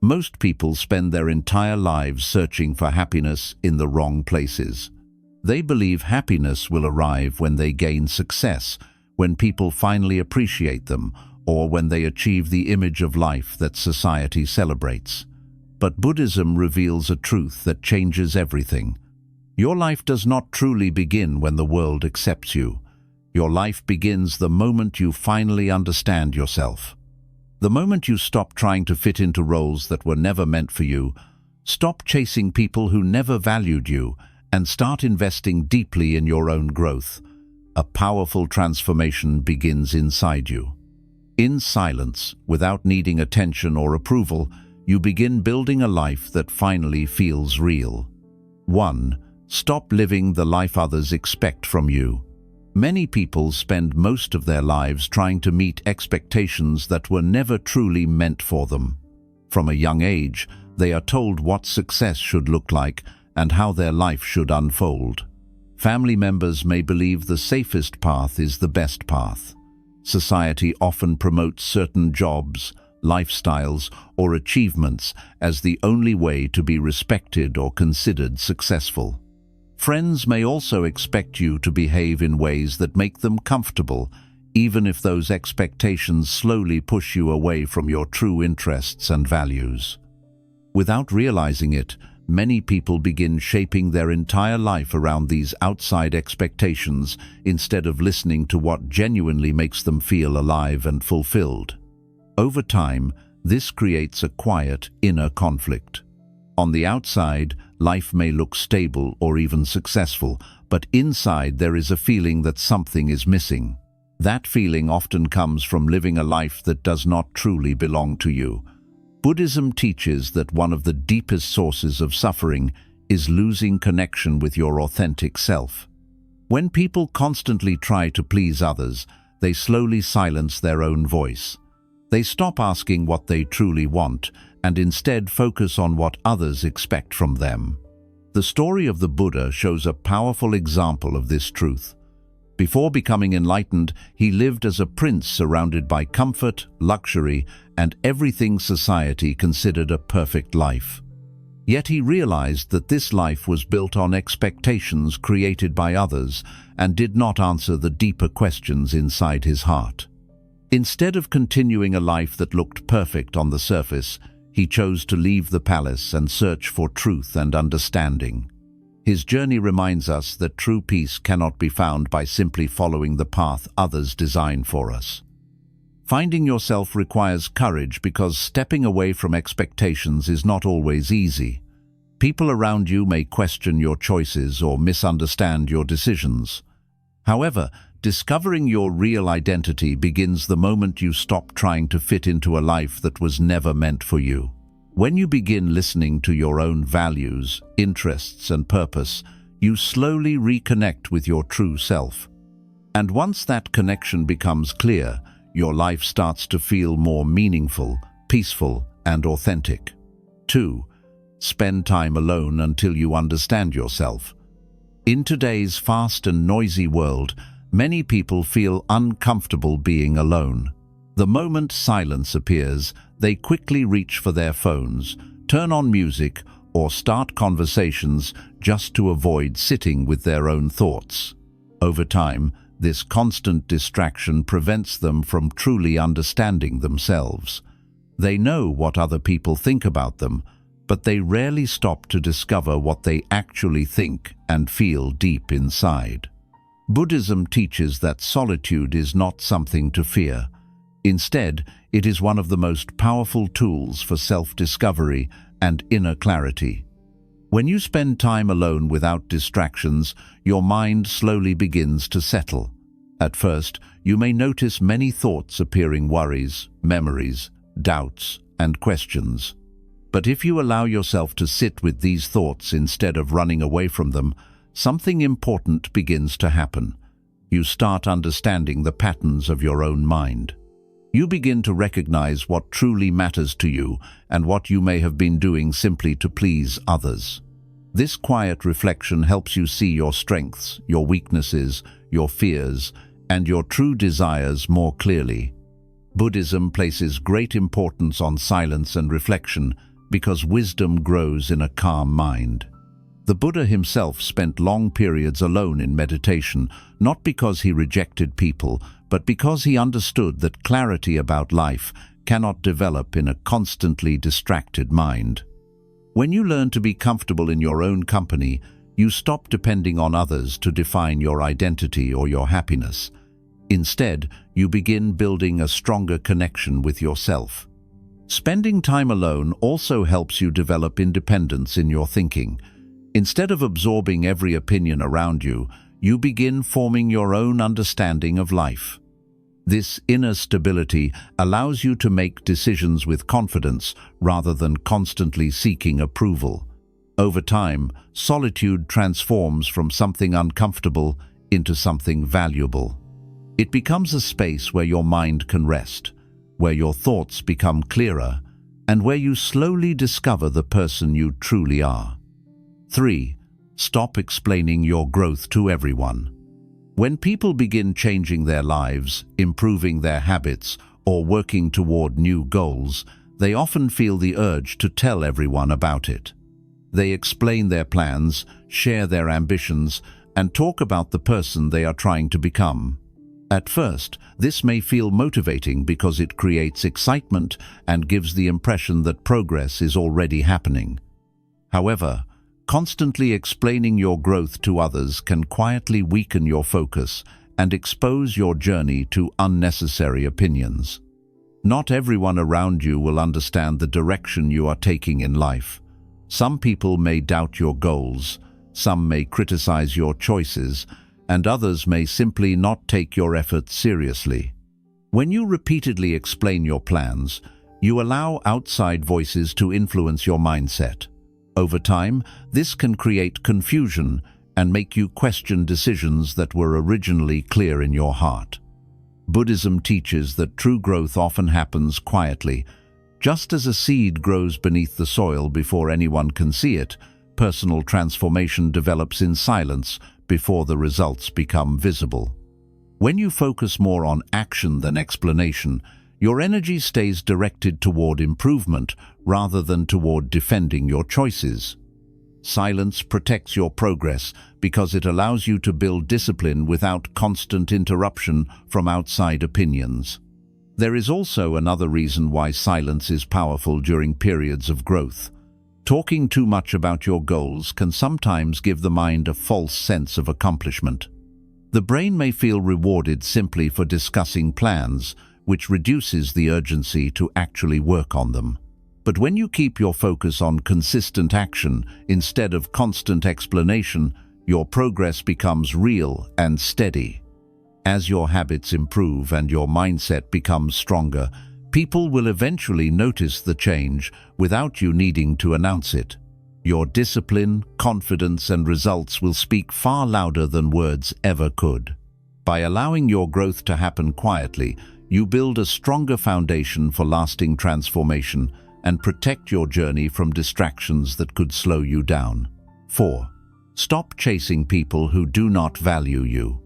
Most people spend their entire lives searching for happiness in the wrong places. They believe happiness will arrive when they gain success, when people finally appreciate them, or when they achieve the image of life that society celebrates. But Buddhism reveals a truth that changes everything. Your life does not truly begin when the world accepts you. Your life begins the moment you finally understand yourself. The moment you stop trying to fit into roles that were never meant for you, stop chasing people who never valued you, and start investing deeply in your own growth, a powerful transformation begins inside you. In silence, without needing attention or approval, you begin building a life that finally feels real. 1. Stop living the life others expect from you. Many people spend most of their lives trying to meet expectations that were never truly meant for them. From a young age, they are told what success should look like and how their life should unfold. Family members may believe the safest path is the best path. Society often promotes certain jobs, lifestyles, or achievements as the only way to be respected or considered successful. Friends may also expect you to behave in ways that make them comfortable, even if those expectations slowly push you away from your true interests and values. Without realizing it, many people begin shaping their entire life around these outside expectations instead of listening to what genuinely makes them feel alive and fulfilled. Over time, this creates a quiet, inner conflict. On the outside, life may look stable or even successful, but inside there is a feeling that something is missing. That feeling often comes from living a life that does not truly belong to you. Buddhism teaches that one of the deepest sources of suffering is losing connection with your authentic self. When people constantly try to please others, they slowly silence their own voice. They stop asking what they truly want and instead focus on what others expect from them. The story of the Buddha shows a powerful example of this truth. Before becoming enlightened, he lived as a prince surrounded by comfort, luxury, and everything society considered a perfect life. Yet he realized that this life was built on expectations created by others and did not answer the deeper questions inside his heart. Instead of continuing a life that looked perfect on the surface, he chose to leave the palace and search for truth and understanding. His journey reminds us that true peace cannot be found by simply following the path others design for us. Finding yourself requires courage because stepping away from expectations is not always easy. People around you may question your choices or misunderstand your decisions. However, discovering your real identity begins the moment you stop trying to fit into a life that was never meant for you. When you begin listening to your own values, interests, and purpose, you slowly reconnect with your true self. And once that connection becomes clear, your life starts to feel more meaningful, peaceful, and authentic. 2. Spend time alone until you understand yourself. In today's fast and noisy world, many people feel uncomfortable being alone. The moment silence appears, they quickly reach for their phones, turn on music, or start conversations just to avoid sitting with their own thoughts. Over time, this constant distraction prevents them from truly understanding themselves. They know what other people think about them, but they rarely stop to discover what they actually think and feel deep inside. Buddhism teaches that solitude is not something to fear. Instead, it is one of the most powerful tools for self-discovery and inner clarity. When you spend time alone without distractions, your mind slowly begins to settle. At first, you may notice many thoughts appearing: worries, memories, doubts, and questions. But if you allow yourself to sit with these thoughts instead of running away from them, something important begins to happen. You start understanding the patterns of your own mind. You begin to recognize what truly matters to you and what you may have been doing simply to please others. This quiet reflection helps you see your strengths, your weaknesses, your fears, and your true desires more clearly. Buddhism places great importance on silence and reflection, because wisdom grows in a calm mind. The Buddha himself spent long periods alone in meditation, not because he rejected people, but because he understood that clarity about life cannot develop in a constantly distracted mind. When you learn to be comfortable in your own company, you stop depending on others to define your identity or your happiness. Instead, you begin building a stronger connection with yourself. Spending time alone also helps you develop independence in your thinking. Instead of absorbing every opinion around you, you begin forming your own understanding of life. This inner stability allows you to make decisions with confidence rather than constantly seeking approval. Over time, solitude transforms from something uncomfortable into something valuable. It becomes a space where your mind can rest, where your thoughts become clearer, and where you slowly discover the person you truly are. 3. Stop explaining your growth to everyone. When people begin changing their lives, improving their habits, or working toward new goals, they often feel the urge to tell everyone about it. They explain their plans, share their ambitions, and talk about the person they are trying to become. At first, this may feel motivating because it creates excitement and gives the impression that progress is already happening. However, constantly explaining your growth to others can quietly weaken your focus and expose your journey to unnecessary opinions. Not everyone around you will understand the direction you are taking in life. Some people may doubt your goals, some may criticize your choices, and others may simply not take your efforts seriously. When you repeatedly explain your plans, you allow outside voices to influence your mindset. Over time, this can create confusion and make you question decisions that were originally clear in your heart. Buddhism teaches that true growth often happens quietly. Just as a seed grows beneath the soil before anyone can see it, personal transformation develops in silence before the results become visible. When you focus more on action than explanation, your energy stays directed toward improvement rather than toward defending your choices. Silence protects your progress because it allows you to build discipline without constant interruption from outside opinions. There is also another reason why silence is powerful during periods of growth. Talking too much about your goals can sometimes give the mind a false sense of accomplishment. The brain may feel rewarded simply for discussing plans, which reduces the urgency to actually work on them. But when you keep your focus on consistent action instead of constant explanation, your progress becomes real and steady. As your habits improve and your mindset becomes stronger, people will eventually notice the change without you needing to announce it. Your discipline, confidence, and results will speak far louder than words ever could. By allowing your growth to happen quietly, you build a stronger foundation for lasting transformation and protect your journey from distractions that could slow you down. 4. Stop chasing people who do not value you.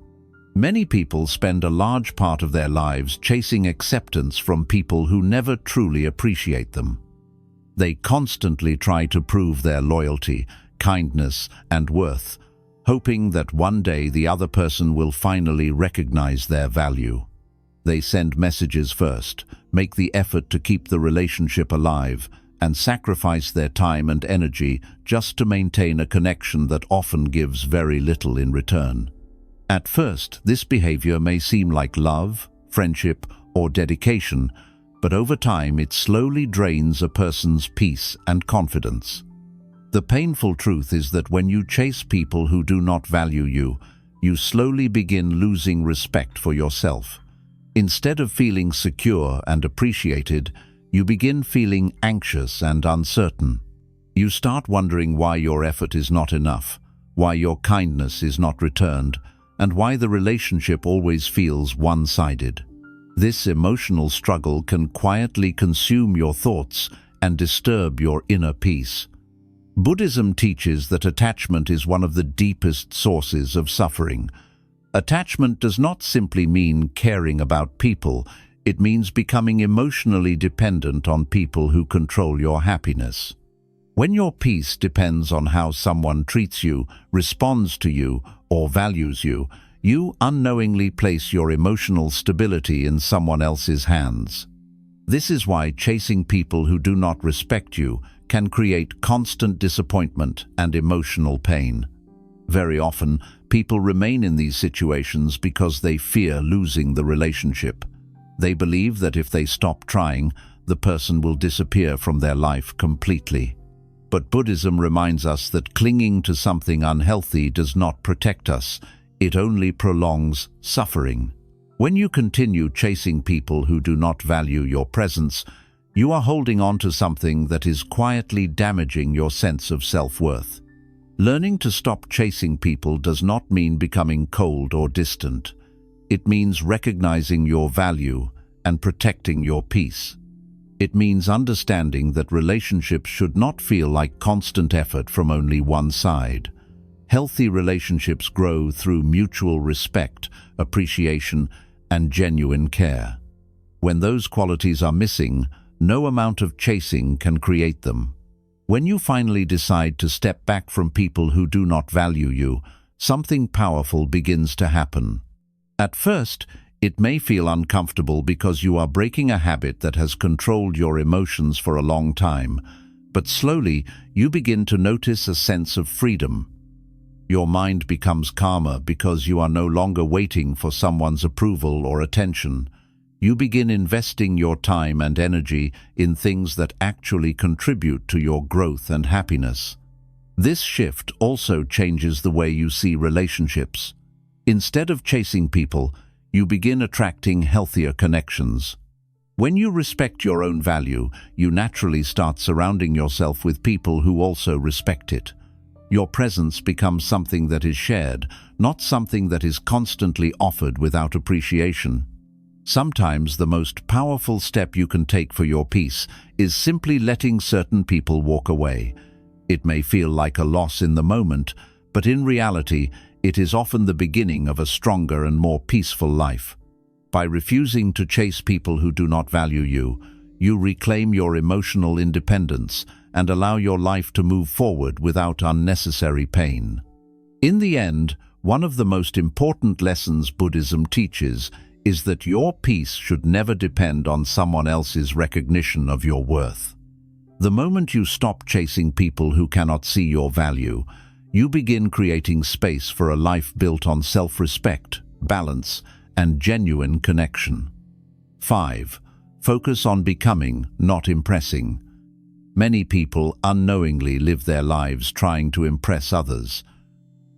Many people spend a large part of their lives chasing acceptance from people who never truly appreciate them. They constantly try to prove their loyalty, kindness, and worth, hoping that one day the other person will finally recognize their value. They send messages first, make the effort to keep the relationship alive, and sacrifice their time and energy just to maintain a connection that often gives very little in return. At first, this behavior may seem like love, friendship, or dedication, but over time it slowly drains a person's peace and confidence. The painful truth is that when you chase people who do not value you, you slowly begin losing respect for yourself. Instead of feeling secure and appreciated, you begin feeling anxious and uncertain. You start wondering why your effort is not enough, why your kindness is not returned, and why the relationship always feels one-sided. This emotional struggle can quietly consume your thoughts and disturb your inner peace. Buddhism teaches that attachment is one of the deepest sources of suffering. Attachment does not simply mean caring about people, it means becoming emotionally dependent on people who control your happiness. When your peace depends on how someone treats you, responds to you, or values you, you unknowingly place your emotional stability in someone else's hands. This is why chasing people who do not respect you can create constant disappointment and emotional pain. Very often, people remain in these situations because they fear losing the relationship. They believe that if they stop trying, the person will disappear from their life completely. But Buddhism reminds us that clinging to something unhealthy does not protect us, it only prolongs suffering. When you continue chasing people who do not value your presence, you are holding on to something that is quietly damaging your sense of self-worth. Learning to stop chasing people does not mean becoming cold or distant. It means recognizing your value and protecting your peace. It means understanding that relationships should not feel like constant effort from only one side. Healthy relationships grow through mutual respect, appreciation, and genuine care. When those qualities are missing, no amount of chasing can create them. When you finally decide to step back from people who do not value you, something powerful begins to happen. At first, it may feel uncomfortable because you are breaking a habit that has controlled your emotions for a long time, but slowly you begin to notice a sense of freedom. Your mind becomes calmer because you are no longer waiting for someone's approval or attention. You begin investing your time and energy in things that actually contribute to your growth and happiness. This shift also changes the way you see relationships. Instead of chasing people, you begin attracting healthier connections. When you respect your own value, you naturally start surrounding yourself with people who also respect it. Your presence becomes something that is shared, not something that is constantly offered without appreciation. Sometimes the most powerful step you can take for your peace is simply letting certain people walk away. It may feel like a loss in the moment, but in reality, it is often the beginning of a stronger and more peaceful life. By refusing to chase people who do not value you, you reclaim your emotional independence and allow your life to move forward without unnecessary pain. In the end, one of the most important lessons Buddhism teaches is that your peace should never depend on someone else's recognition of your worth. The moment you stop chasing people who cannot see your value, you begin creating space for a life built on self-respect, balance, and genuine connection. 5. Focus on becoming, not impressing. Many people unknowingly live their lives trying to impress others.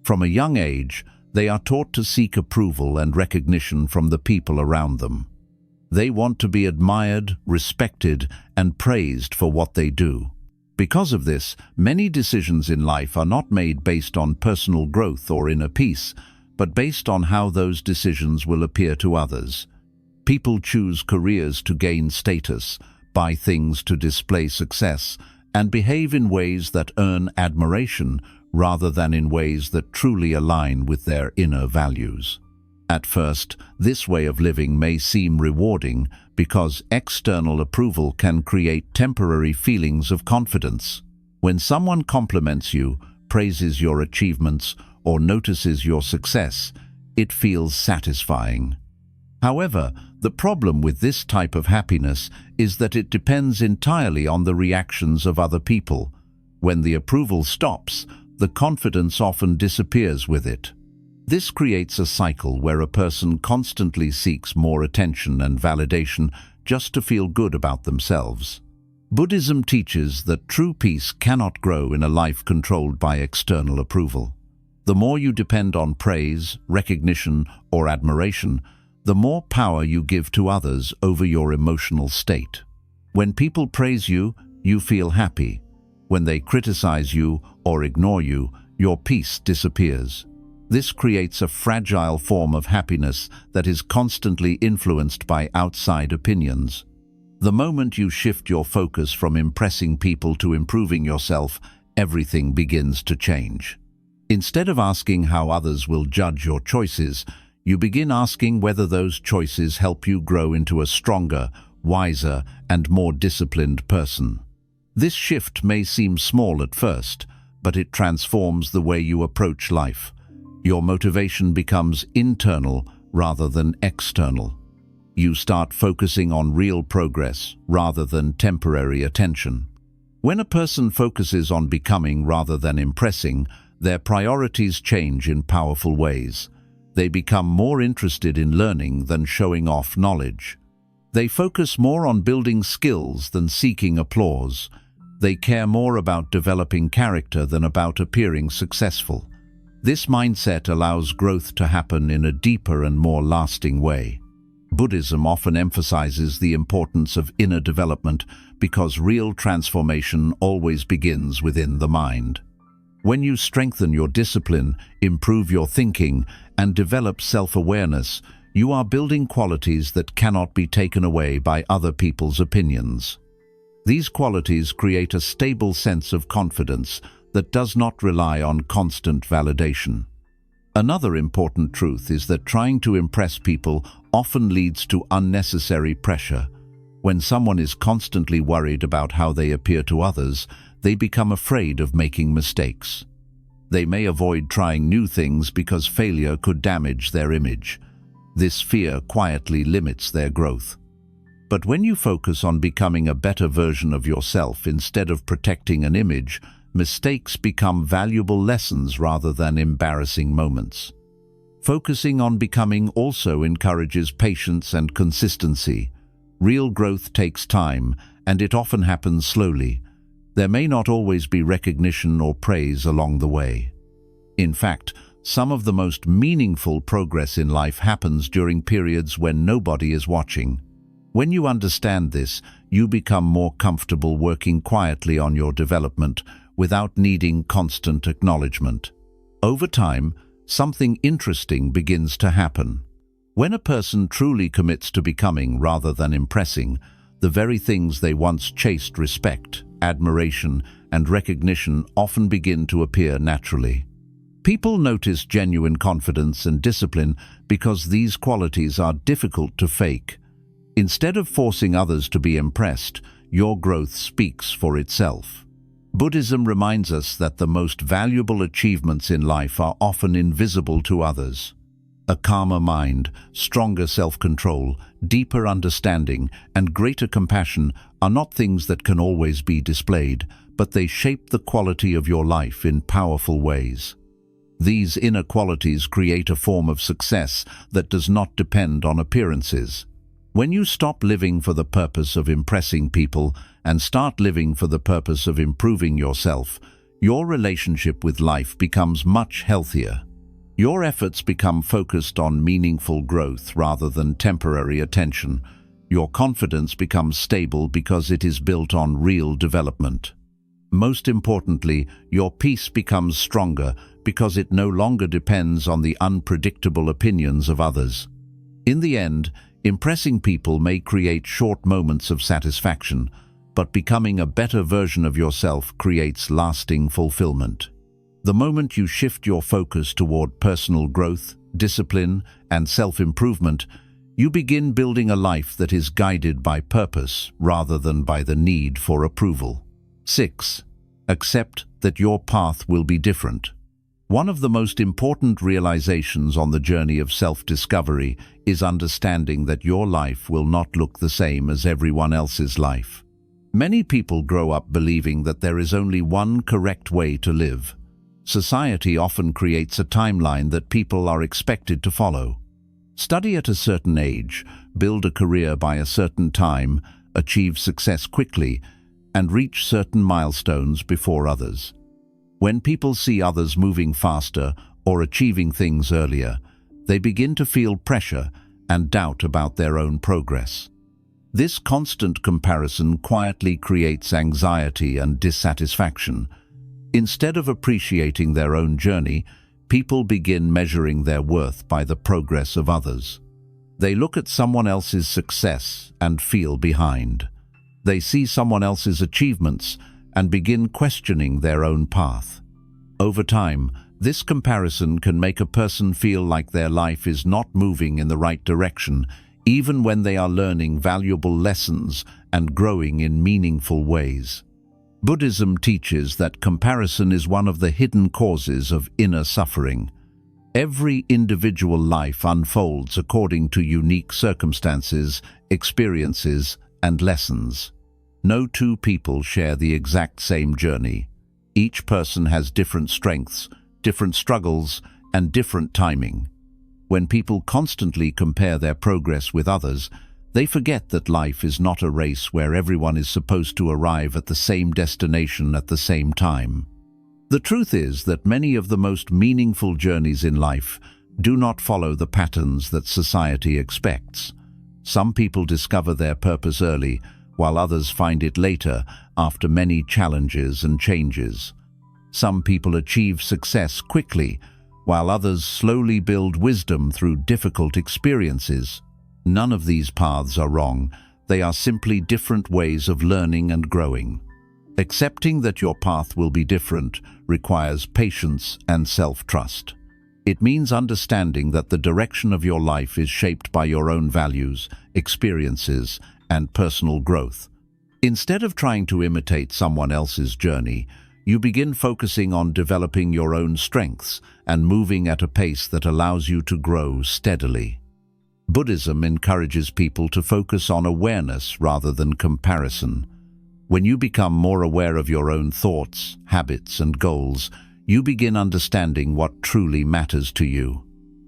From a young age, they are taught to seek approval and recognition from the people around them. They want to be admired, respected, and praised for what they do. Because of this, many decisions in life are not made based on personal growth or inner peace, but based on how those decisions will appear to others. People choose careers to gain status, buy things to display success, and behave in ways that earn admiration rather than in ways that truly align with their inner values. At first, this way of living may seem rewarding because external approval can create temporary feelings of confidence. When someone compliments you, praises your achievements, or notices your success, it feels satisfying. However, the problem with this type of happiness is that it depends entirely on the reactions of other people. When the approval stops, the confidence often disappears with it. This creates a cycle where a person constantly seeks more attention and validation just to feel good about themselves. Buddhism teaches that true peace cannot grow in a life controlled by external approval. The more you depend on praise, recognition, or admiration, the more power you give to others over your emotional state. When people praise you, you feel happy. When they criticize you or ignore you, your peace disappears. This creates a fragile form of happiness that is constantly influenced by outside opinions. The moment you shift your focus from impressing people to improving yourself, everything begins to change. Instead of asking how others will judge your choices, you begin asking whether those choices help you grow into a stronger, wiser, and more disciplined person. This shift may seem small at first, but it transforms the way you approach life. Your motivation becomes internal rather than external. You start focusing on real progress rather than temporary attention. When a person focuses on becoming rather than impressing, their priorities change in powerful ways. They become more interested in learning than showing off knowledge. They focus more on building skills than seeking applause. They care more about developing character than about appearing successful. This mindset allows growth to happen in a deeper and more lasting way. Buddhism often emphasizes the importance of inner development because real transformation always begins within the mind. When you strengthen your discipline, improve your thinking, and develop self-awareness, you are building qualities that cannot be taken away by other people's opinions. These qualities create a stable sense of confidence that does not rely on constant validation. Another important truth is that trying to impress people often leads to unnecessary pressure. When someone is constantly worried about how they appear to others, they become afraid of making mistakes. They may avoid trying new things because failure could damage their image. This fear quietly limits their growth. But when you focus on becoming a better version of yourself instead of protecting an image, mistakes become valuable lessons rather than embarrassing moments. Focusing on becoming also encourages patience and consistency. Real growth takes time, and it often happens slowly. There may not always be recognition or praise along the way. In fact, some of the most meaningful progress in life happens during periods when nobody is watching. When you understand this, you become more comfortable working quietly on your development without needing constant acknowledgement. Over time, something interesting begins to happen. When a person truly commits to becoming rather than impressing, the very things they once chased, respect, admiration, and recognition, often begin to appear naturally. People notice genuine confidence and discipline because these qualities are difficult to fake. Instead of forcing others to be impressed, your growth speaks for itself. Buddhism reminds us that the most valuable achievements in life are often invisible to others. A calmer mind, stronger self-control, deeper understanding, and greater compassion are not things that can always be displayed, but they shape the quality of your life in powerful ways. These inner qualities create a form of success that does not depend on appearances. When you stop living for the purpose of impressing people and start living for the purpose of improving yourself, your relationship with life becomes much healthier. Your efforts become focused on meaningful growth rather than temporary attention. Your confidence becomes stable because it is built on real development. Most importantly, your peace becomes stronger because it no longer depends on the unpredictable opinions of others. In the end, impressing people may create short moments of satisfaction, but becoming a better version of yourself creates lasting fulfillment. The moment you shift your focus toward personal growth, discipline, and self-improvement, you begin building a life that is guided by purpose rather than by the need for approval. 6. Accept that your path will be different. One of the most important realizations on the journey of self-discovery is understanding that your life will not look the same as everyone else's life. Many people grow up believing that there is only one correct way to live. Society often creates a timeline that people are expected to follow. Study at a certain age, build a career by a certain time, achieve success quickly, and reach certain milestones before others. When people see others moving faster or achieving things earlier, they begin to feel pressure and doubt about their own progress. This constant comparison quietly creates anxiety and dissatisfaction. Instead of appreciating their own journey, people begin measuring their worth by the progress of others. They look at someone else's success and feel behind. They see someone else's achievements and begin questioning their own path. Over time, this comparison can make a person feel like their life is not moving in the right direction, even when they are learning valuable lessons and growing in meaningful ways. Buddhism teaches that comparison is one of the hidden causes of inner suffering. Every individual life unfolds according to unique circumstances, experiences, and lessons. No two people share the exact same journey. Each person has different strengths, different struggles, and different timing. When people constantly compare their progress with others, they forget that life is not a race where everyone is supposed to arrive at the same destination at the same time. The truth is that many of the most meaningful journeys in life do not follow the patterns that society expects. Some people discover their purpose early, while others find it later after many challenges and changes. Some people achieve success quickly, while others slowly build wisdom through difficult experiences. None of these paths are wrong. They are simply different ways of learning and growing. Accepting that your path will be different requires patience and self-trust. It means understanding that the direction of your life is shaped by your own values, experiences, and personal growth. Instead of trying to imitate someone else's journey, you begin focusing on developing your own strengths and moving at a pace that allows you to grow steadily. Buddhism encourages people to focus on awareness rather than comparison. When you become more aware of your own thoughts, habits, and goals, you begin understanding what truly matters to you.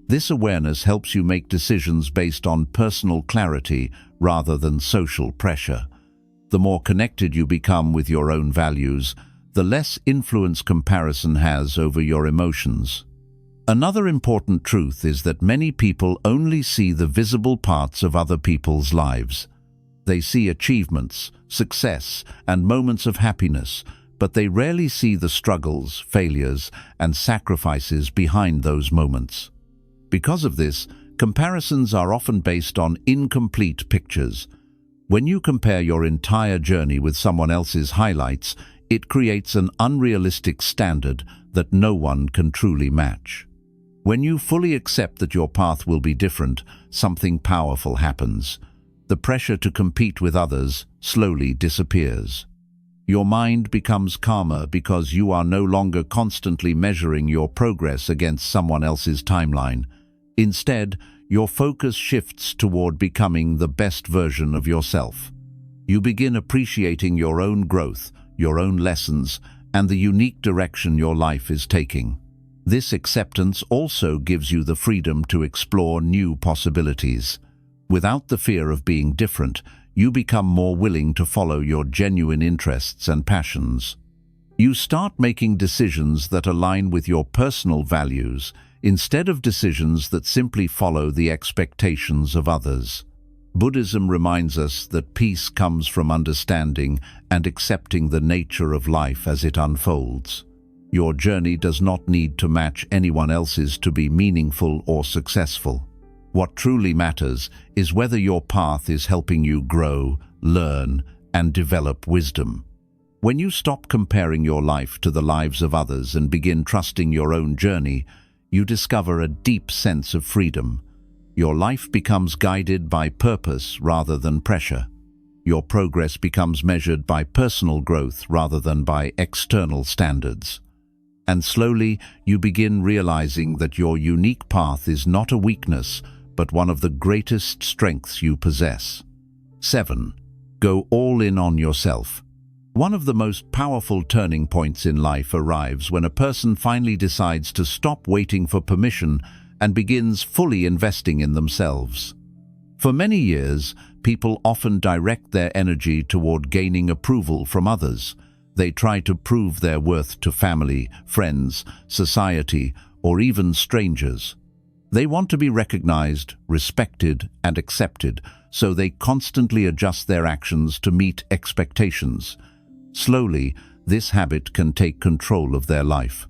This awareness helps you make decisions based on personal clarity rather than social pressure. The more connected you become with your own values, the less influence comparison has over your emotions. Another important truth is that many people only see the visible parts of other people's lives. They see achievements, success, and moments of happiness, but they rarely see the struggles, failures, and sacrifices behind those moments. Because of this, comparisons are often based on incomplete pictures. When you compare your entire journey with someone else's highlights, it creates an unrealistic standard that no one can truly match. When you fully accept that your path will be different, something powerful happens. The pressure to compete with others slowly disappears. Your mind becomes calmer because you are no longer constantly measuring your progress against someone else's timeline. Instead, your focus shifts toward becoming the best version of yourself. You begin appreciating your own growth, your own lessons, and the unique direction your life is taking. This acceptance also gives you the freedom to explore new possibilities. Without the fear of being different, you become more willing to follow your genuine interests and passions. You start making decisions that align with your personal values, instead of decisions that simply follow the expectations of others. Buddhism reminds us that peace comes from understanding and accepting the nature of life as it unfolds. Your journey does not need to match anyone else's to be meaningful or successful. What truly matters is whether your path is helping you grow, learn, and develop wisdom. When you stop comparing your life to the lives of others and begin trusting your own journey, you discover a deep sense of freedom. Your life becomes guided by purpose rather than pressure. Your progress becomes measured by personal growth rather than by external standards. And slowly, you begin realizing that your unique path is not a weakness, but one of the greatest strengths you possess. 7. Go all in on yourself. One of the most powerful turning points in life arrives when a person finally decides to stop waiting for permission and begins fully investing in themselves. For many years, people often direct their energy toward gaining approval from others. They try to prove their worth to family, friends, society, or even strangers. They want to be recognized, respected, and accepted, so they constantly adjust their actions to meet expectations. Slowly, this habit can take control of their life.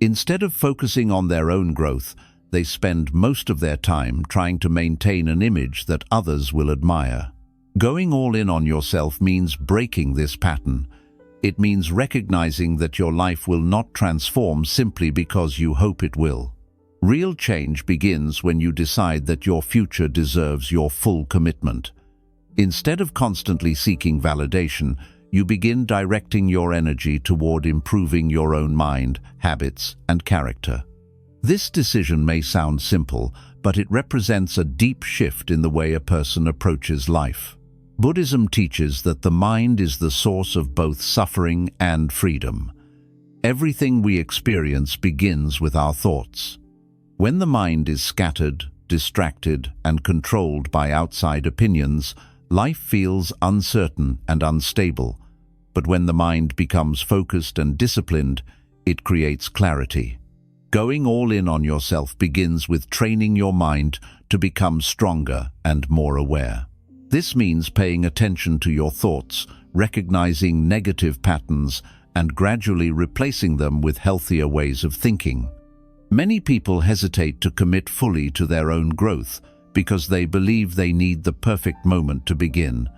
Instead of focusing on their own growth, they spend most of their time trying to maintain an image that others will admire. Going all in on yourself means breaking this pattern. It means recognizing that your life will not transform simply because you hope it will. Real change begins when you decide that your future deserves your full commitment. Instead of constantly seeking validation, you begin directing your energy toward improving your own mind, habits, and character. This decision may sound simple, but it represents a deep shift in the way a person approaches life. Buddhism teaches that the mind is the source of both suffering and freedom. Everything we experience begins with our thoughts. When the mind is scattered, distracted, and controlled by outside opinions, life feels uncertain and unstable. But when the mind becomes focused and disciplined, it creates clarity. Going all in on yourself begins with training your mind to become stronger and more aware. This means paying attention to your thoughts, recognizing negative patterns, and gradually replacing them with healthier ways of thinking. Many people hesitate to commit fully to their own growth because they believe they need the perfect moment to begin.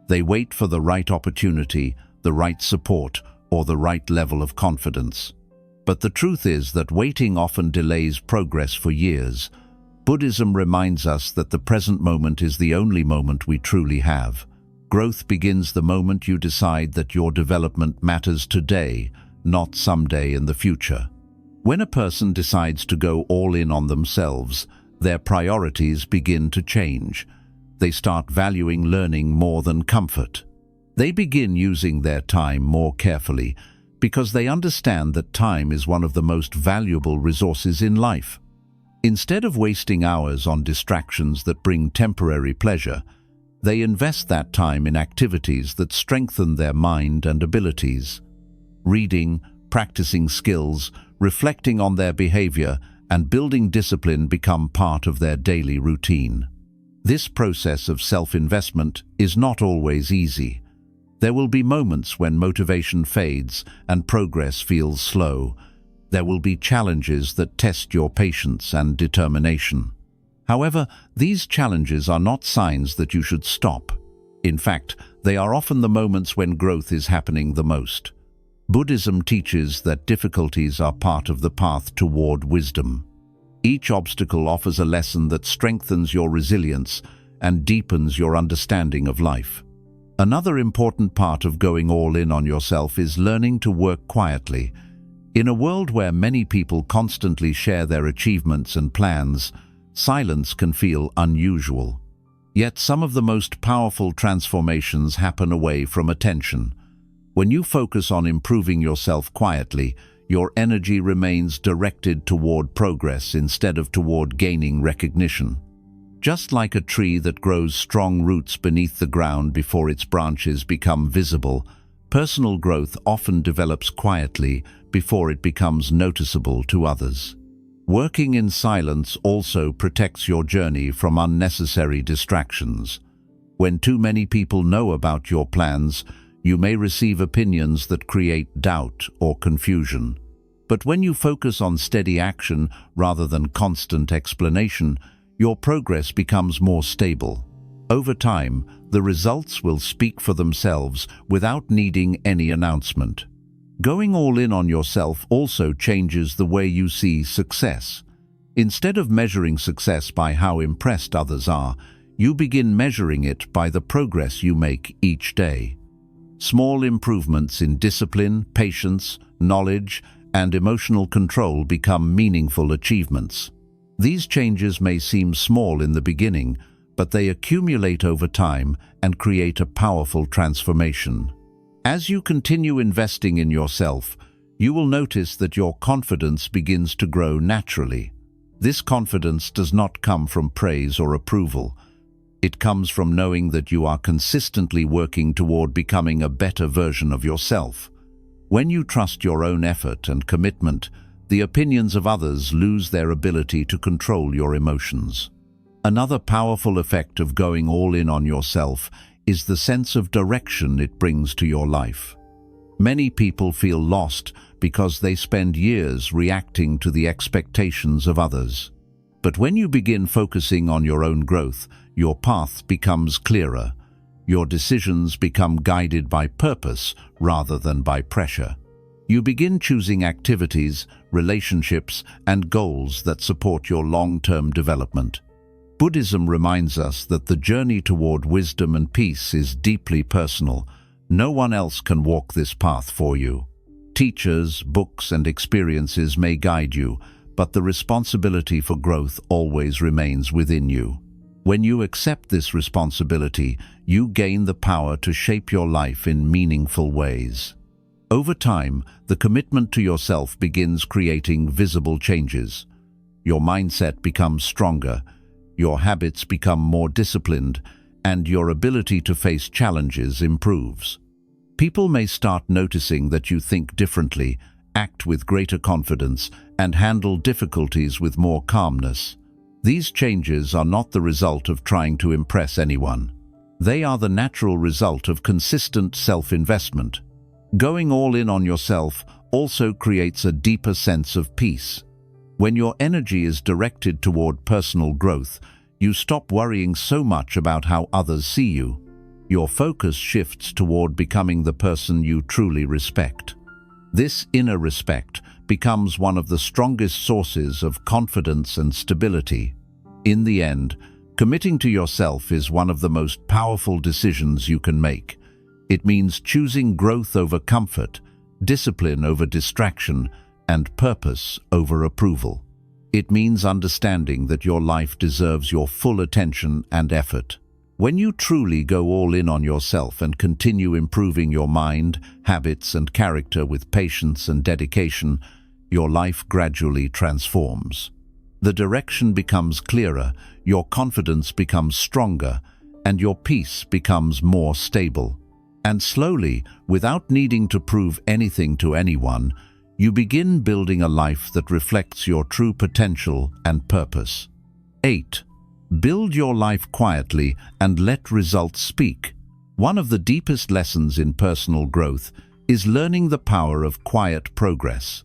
They wait for the right opportunity, the right support, or the right level of confidence. But the truth is that waiting often delays progress for years. Buddhism reminds us that the present moment is the only moment we truly have. Growth begins the moment you decide that your development matters today, not someday in the future. When a person decides to go all in on themselves, their priorities begin to change. They start valuing learning more than comfort. They begin using their time more carefully because they understand that time is one of the most valuable resources in life. Instead of wasting hours on distractions that bring temporary pleasure, they invest that time in activities that strengthen their mind and abilities. Reading, practicing skills, reflecting on their behavior, and building discipline become part of their daily routine. This process of self-investment is not always easy. There will be moments when motivation fades and progress feels slow. There will be challenges that test your patience and determination. However, these challenges are not signs that you should stop. In fact, they are often the moments when growth is happening the most. Buddhism teaches that difficulties are part of the path toward wisdom. Each obstacle offers a lesson that strengthens your resilience and deepens your understanding of life. Another important part of going all in on yourself is learning to work quietly. In a world where many people constantly share their achievements and plans, silence can feel unusual. Yet some of the most powerful transformations happen away from attention. When you focus on improving yourself quietly, your energy remains directed toward progress instead of toward gaining recognition. Just like a tree that grows strong roots beneath the ground before its branches become visible, personal growth often develops quietly before it becomes noticeable to others. Working in silence also protects your journey from unnecessary distractions. When too many people know about your plans, you may receive opinions that create doubt or confusion. But when you focus on steady action rather than constant explanation, your progress becomes more stable. Over time, the results will speak for themselves without needing any announcement. Going all in on yourself also changes the way you see success. Instead of measuring success by how impressed others are, you begin measuring it by the progress you make each day. Small improvements in discipline, patience, knowledge, and emotional control become meaningful achievements. These changes may seem small in the beginning, but they accumulate over time and create a powerful transformation. As you continue investing in yourself, you will notice that your confidence begins to grow naturally. This confidence does not come from praise or approval. It comes from knowing that you are consistently working toward becoming a better version of yourself. When you trust your own effort and commitment, the opinions of others lose their ability to control your emotions. Another powerful effect of going all in on yourself is the sense of direction it brings to your life. Many people feel lost because they spend years reacting to the expectations of others. But when you begin focusing on your own growth, your path becomes clearer. Your decisions become guided by purpose rather than by pressure. You begin choosing activities, relationships, and goals that support your long-term development. Buddhism reminds us that the journey toward wisdom and peace is deeply personal, No one else can walk this path for you. Teachers, books, and experiences may guide you, but the responsibility for growth always remains within you. When you accept this responsibility, you gain the power to shape your life in meaningful ways. Over time, the commitment to yourself begins creating visible changes. Your mindset becomes stronger, your habits become more disciplined, and your ability to face challenges improves. People may start noticing that you think differently, act with greater confidence, and handle difficulties with more calmness. These changes are not the result of trying to impress anyone. They are the natural result of consistent self-investment. Going all in on yourself also creates a deeper sense of peace. When your energy is directed toward personal growth, you stop worrying so much about how others see you. Your focus shifts toward becoming the person you truly respect. This inner respect becomes one of the strongest sources of confidence and stability. In the end, committing to yourself is one of the most powerful decisions you can make. It means choosing growth over comfort, discipline over distraction, and purpose over approval. It means understanding that your life deserves your full attention and effort. When you truly go all in on yourself and continue improving your mind, habits, and character with patience and dedication, your life gradually transforms. The direction becomes clearer, your confidence becomes stronger, and your peace becomes more stable. And slowly, without needing to prove anything to anyone, you begin building a life that reflects your true potential and purpose. 8. Build your life quietly and let results speak. One of the deepest lessons in personal growth is learning the power of quiet progress.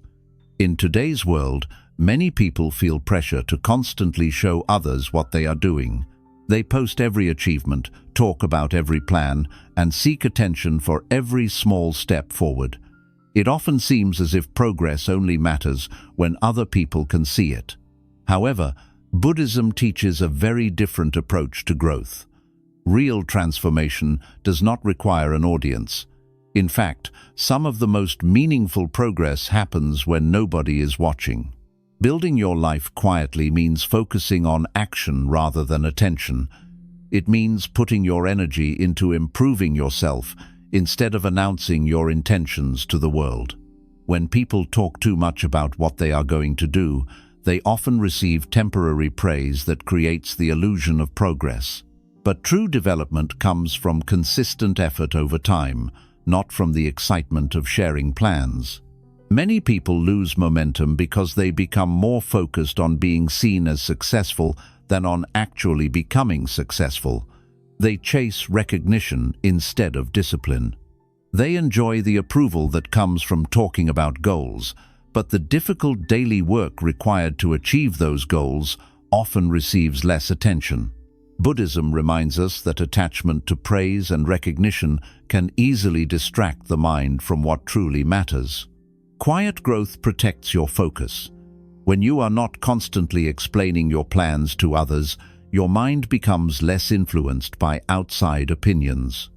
In today's world, many people feel pressure to constantly show others what they are doing. They post every achievement, talk about every plan, and seek attention for every small step forward. It often seems as if progress only matters when other people can see it. However, Buddhism teaches a very different approach to growth. Real transformation does not require an audience. In fact, some of the most meaningful progress happens when nobody is watching. Building your life quietly means focusing on action rather than attention. It means putting your energy into improving yourself instead of announcing your intentions to the world. When people talk too much about what they are going to do, they often receive temporary praise that creates the illusion of progress. But true development comes from consistent effort over time, not from the excitement of sharing plans. Many people lose momentum because they become more focused on being seen as successful than on actually becoming successful. They chase recognition instead of discipline. They enjoy the approval that comes from talking about goals, but the difficult daily work required to achieve those goals often receives less attention. Buddhism reminds us that attachment to praise and recognition can easily distract the mind from what truly matters. Quiet growth protects your focus. When you are not constantly explaining your plans to others, your mind becomes less influenced by outside opinions.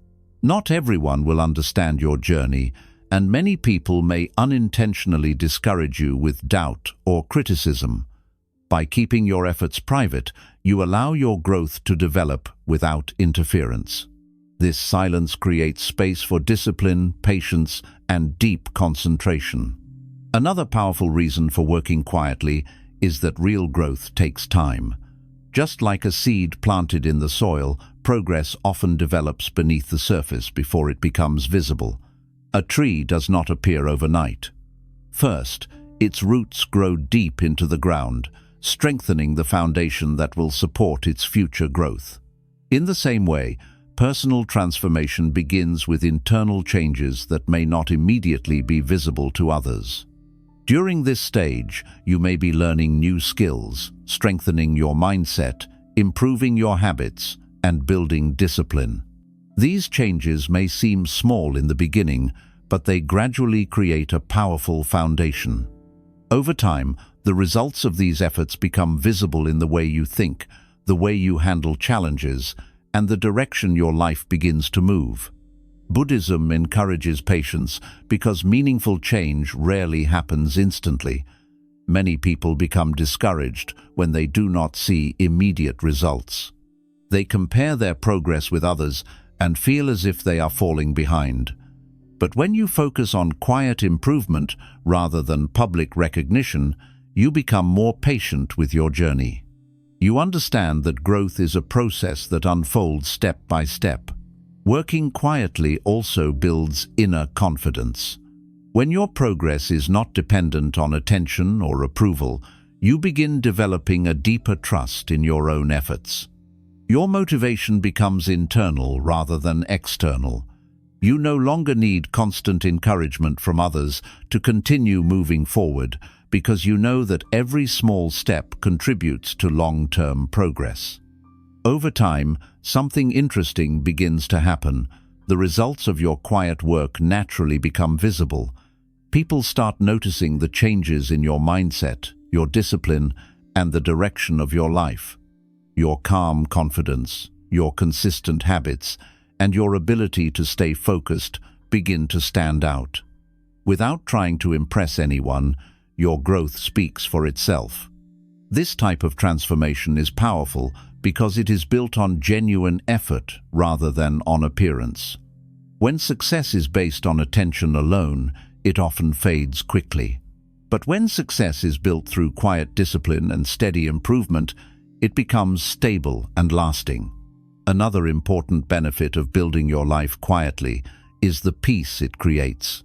Not everyone will understand your journey, and many people may unintentionally discourage you with doubt or criticism. By keeping your efforts private, you allow your growth to develop without interference. This silence creates space for discipline, patience, and deep concentration. Another powerful reason for working quietly is that real growth takes time. Just like a seed planted in the soil, progress often develops beneath the surface before it becomes visible. A tree does not appear overnight. First, its roots grow deep into the ground, strengthening the foundation that will support its future growth. In the same way, personal transformation begins with internal changes that may not immediately be visible to others. During this stage, you may be learning new skills, strengthening your mindset, improving your habits, and building discipline. These changes may seem small in the beginning, but they gradually create a powerful foundation. Over time, the results of these efforts become visible in the way you think, the way you handle challenges, and the direction your life begins to move. Buddhism encourages patience because meaningful change rarely happens instantly. Many people become discouraged when they do not see immediate results. They compare their progress with others and feel as if they are falling behind. But when you focus on quiet improvement rather than public recognition, you become more patient with your journey. You understand that growth is a process that unfolds step by step. Working quietly also builds inner confidence. When your progress is not dependent on attention or approval, you begin developing a deeper trust in your own efforts. Your motivation becomes internal rather than external. You no longer need constant encouragement from others to continue moving forward because you know that every small step contributes to long-term progress. Over time, something interesting begins to happen. The results of your quiet work naturally become visible. People start noticing the changes in your mindset, your discipline, and the direction of your life. Your calm confidence, your consistent habits, and your ability to stay focused begin to stand out. Without trying to impress anyone, your growth speaks for itself. This type of transformation is powerful because it is built on genuine effort rather than on appearance. When success is based on attention alone, it often fades quickly. But when success is built through quiet discipline and steady improvement, it becomes stable and lasting. Another important benefit of building your life quietly is the peace it creates.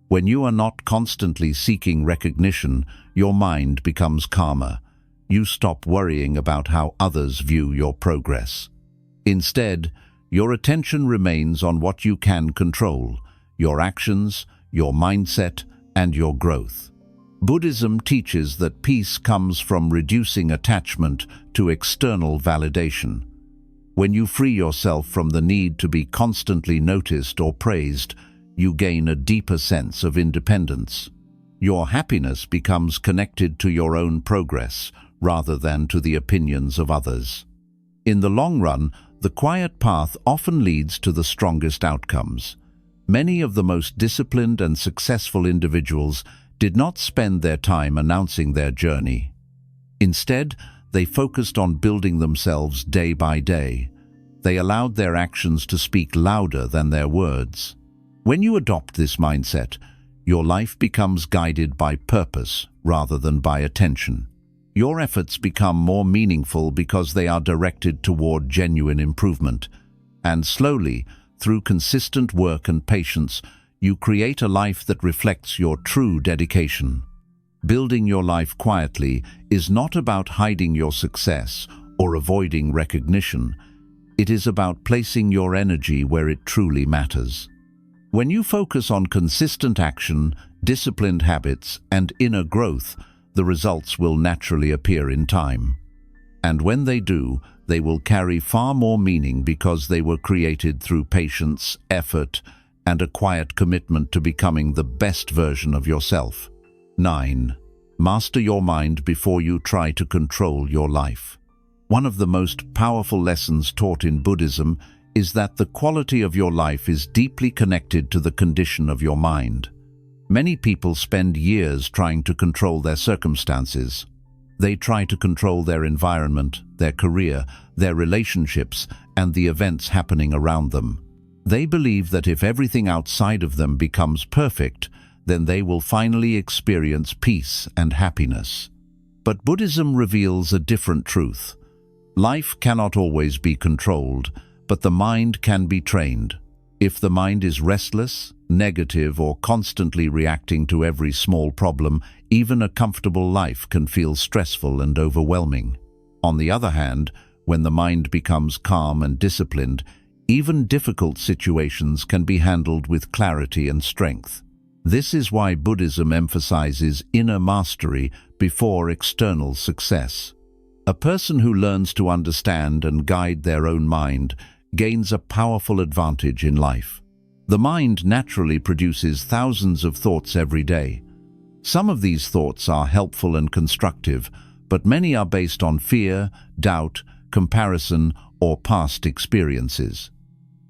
When you are not constantly seeking recognition, your mind becomes calmer. You stop worrying about how others view your progress. Instead, your attention remains on what you can control: your actions, your mindset, and your growth. Buddhism teaches that peace comes from reducing attachment to external validation. When you free yourself from the need to be constantly noticed or praised, you gain a deeper sense of independence. Your happiness becomes connected to your own progress rather than to the opinions of others. In the long run, the quiet path often leads to the strongest outcomes. Many of the most disciplined and successful individuals did not spend their time announcing their journey. Instead, they focused on building themselves day by day. They allowed their actions to speak louder than their words. When you adopt this mindset, your life becomes guided by purpose rather than by attention. Your efforts become more meaningful because they are directed toward genuine improvement. And slowly, through consistent work and patience, you create a life that reflects your true dedication. Building your life quietly is not about hiding your success or avoiding recognition. It is about placing your energy where it truly matters. When you focus on consistent action, disciplined habits, and inner growth, the results will naturally appear in time. And when they do, they will carry far more meaning because they were created through patience, effort, and a quiet commitment to becoming the best version of yourself. 9. Master your mind before you try to control your life. One of the most powerful lessons taught in Buddhism is that the quality of your life is deeply connected to the condition of your mind. Many people spend years trying to control their circumstances. They try to control their environment, their career, their relationships, and the events happening around them. They believe that if everything outside of them becomes perfect, then they will finally experience peace and happiness. But Buddhism reveals a different truth. Life cannot always be controlled, but the mind can be trained. If the mind is restless, negative, or constantly reacting to every small problem, even a comfortable life can feel stressful and overwhelming. On the other hand, when the mind becomes calm and disciplined, even difficult situations can be handled with clarity and strength. This is why Buddhism emphasizes inner mastery before external success. A person who learns to understand and guide their own mind gains a powerful advantage in life. The mind naturally produces thousands of thoughts every day. Some of these thoughts are helpful and constructive, but many are based on fear, doubt, comparison, or past experiences.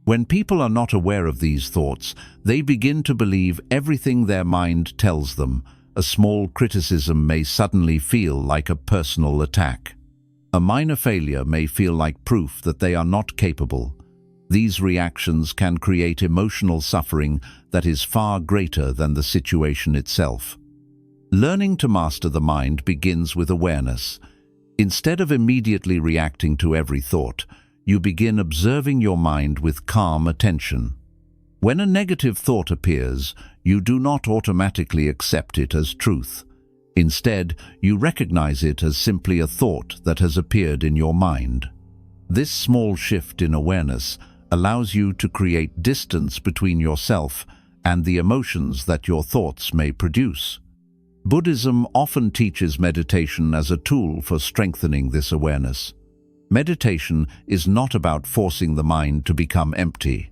When people are not aware of these thoughts, they begin to believe everything their mind tells them. A small criticism may suddenly feel like a personal attack. A minor failure may feel like proof that they are not capable. These reactions can create emotional suffering that is far greater than the situation itself. Learning to master the mind begins with awareness. Instead of immediately reacting to every thought, you begin observing your mind with calm attention. When a negative thought appears, you do not automatically accept it as truth. Instead, you recognize it as simply a thought that has appeared in your mind. This small shift in awareness allows you to create distance between yourself and the emotions that your thoughts may produce. Buddhism often teaches meditation as a tool for strengthening this awareness. Meditation is not about forcing the mind to become empty.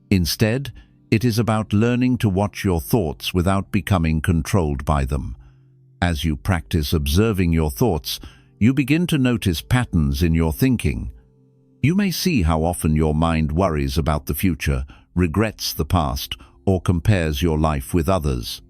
Instead, it is about learning to watch your thoughts without becoming controlled by them. As you practice observing your thoughts, you begin to notice patterns in your thinking. You may see how often your mind worries about the future, regrets the past, or compares your life with others.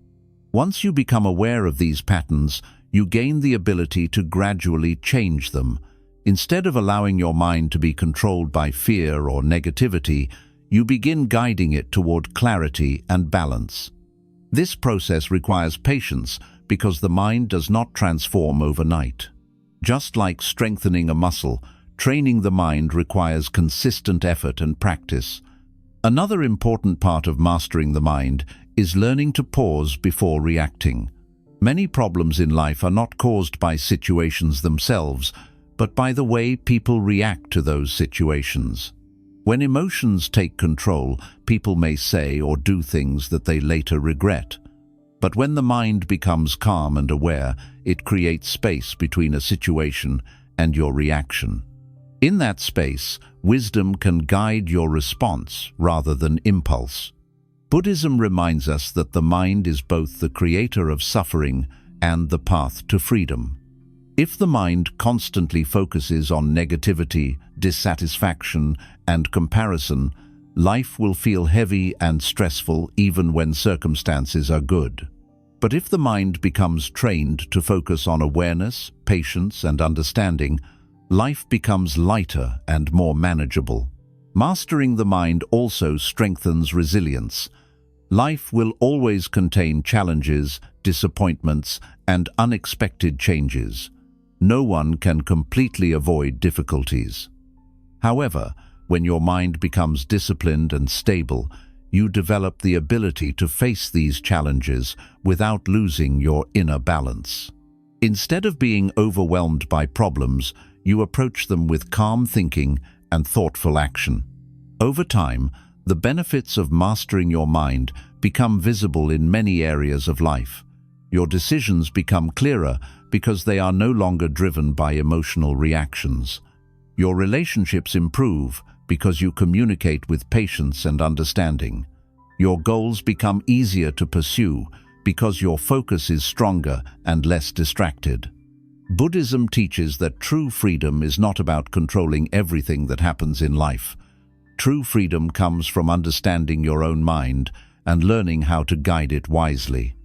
Once you become aware of these patterns, you gain the ability to gradually change them. Instead of allowing your mind to be controlled by fear or negativity, you begin guiding it toward clarity and balance. This process requires patience because the mind does not transform overnight. Just like strengthening a muscle, training the mind requires consistent effort and practice. Another important part of mastering the mind is learning to pause before reacting. Many problems in life are not caused by situations themselves, but by the way people react to those situations. When emotions take control, people may say or do things that they later regret. But when the mind becomes calm and aware, it creates space between a situation and your reaction. In that space, wisdom can guide your response rather than impulse. Buddhism reminds us that the mind is both the creator of suffering and the path to freedom. If the mind constantly focuses on negativity, dissatisfaction, and comparison, life will feel heavy and stressful even when circumstances are good. But if the mind becomes trained to focus on awareness, patience, and understanding, life becomes lighter and more manageable. Mastering the mind also strengthens resilience. Life will always contain challenges, disappointments, and unexpected changes. No one can completely avoid difficulties. However, when your mind becomes disciplined and stable, you develop the ability to face these challenges without losing your inner balance. Instead of being overwhelmed by problems, you approach them with calm thinking and thoughtful action. Over time, the benefits of mastering your mind become visible in many areas of life. Your decisions become clearer because they are no longer driven by emotional reactions. Your relationships improve because you communicate with patience and understanding. Your goals become easier to pursue because your focus is stronger and less distracted. Buddhism teaches that true freedom is not about controlling everything that happens in life. True freedom comes from understanding your own mind and learning how to guide it wisely.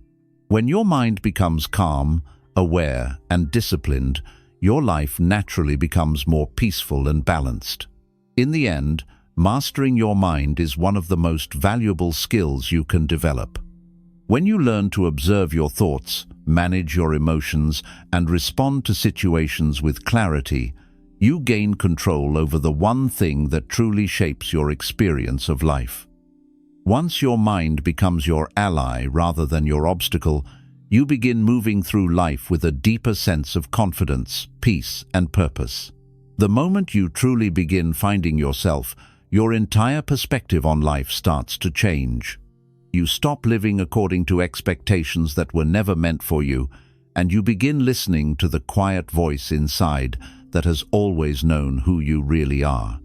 When your mind becomes calm, aware, and disciplined, your life naturally becomes more peaceful and balanced. In the end, mastering your mind is one of the most valuable skills you can develop. When you learn to observe your thoughts, manage your emotions, and respond to situations with clarity, you gain control over the one thing that truly shapes your experience of life. Once your mind becomes your ally rather than your obstacle, you begin moving through life with a deeper sense of confidence, peace, and purpose. The moment you truly begin finding yourself, your entire perspective on life starts to change. You stop living according to expectations that were never meant for you, and you begin listening to the quiet voice inside that has always known who you really are.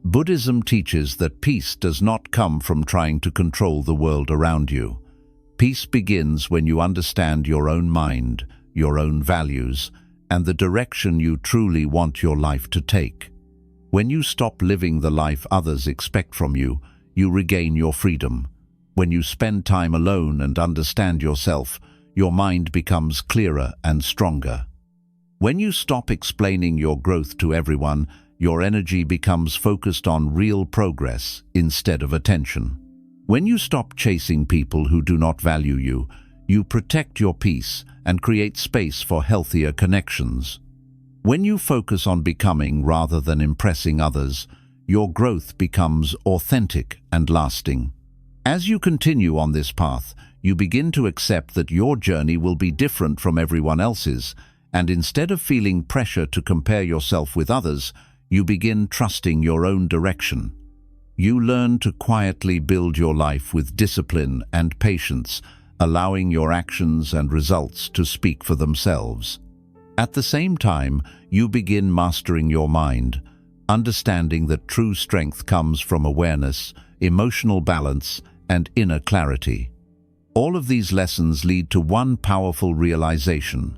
Buddhism teaches that peace does not come from trying to control the world around you. Peace begins when you understand your own mind, your own values, and the direction you truly want your life to take. When you stop living the life others expect from you, you regain your freedom. When you spend time alone and understand yourself, your mind becomes clearer and stronger. When you stop explaining your growth to everyone, your energy becomes focused on real progress instead of attention. When you stop chasing people who do not value you, you protect your peace and create space for healthier connections. When you focus on becoming rather than impressing others, your growth becomes authentic and lasting. As you continue on this path, you begin to accept that your journey will be different from everyone else's, and instead of feeling pressure to compare yourself with others, you begin trusting your own direction. You learn to quietly build your life with discipline and patience, allowing your actions and results to speak for themselves. At the same time, you begin mastering your mind, understanding that true strength comes from awareness, emotional balance, and inner clarity. All of these lessons lead to one powerful realization.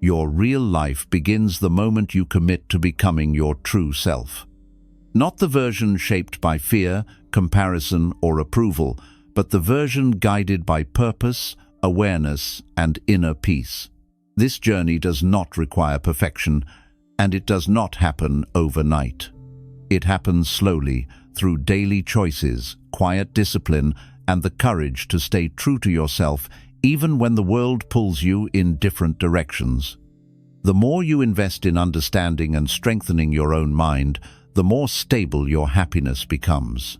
Your real life begins the moment you commit to becoming your true self. Not the version shaped by fear, comparison, or approval, but the version guided by purpose, awareness, and inner peace. This journey does not require perfection, and it does not happen overnight. It happens slowly, through daily choices, quiet discipline, and the courage to stay true to yourself even when the world pulls you in different directions. The more you invest in understanding and strengthening your own mind, the more stable your happiness becomes.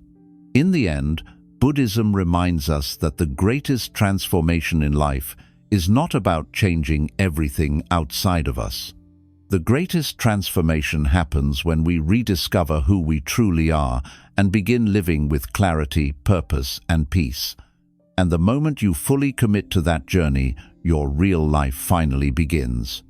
In the end, Buddhism reminds us that the greatest transformation in life is not about changing everything outside of us. The greatest transformation happens when we rediscover who we truly are and begin living with clarity, purpose, and peace. And the moment you fully commit to that journey, your real life finally begins.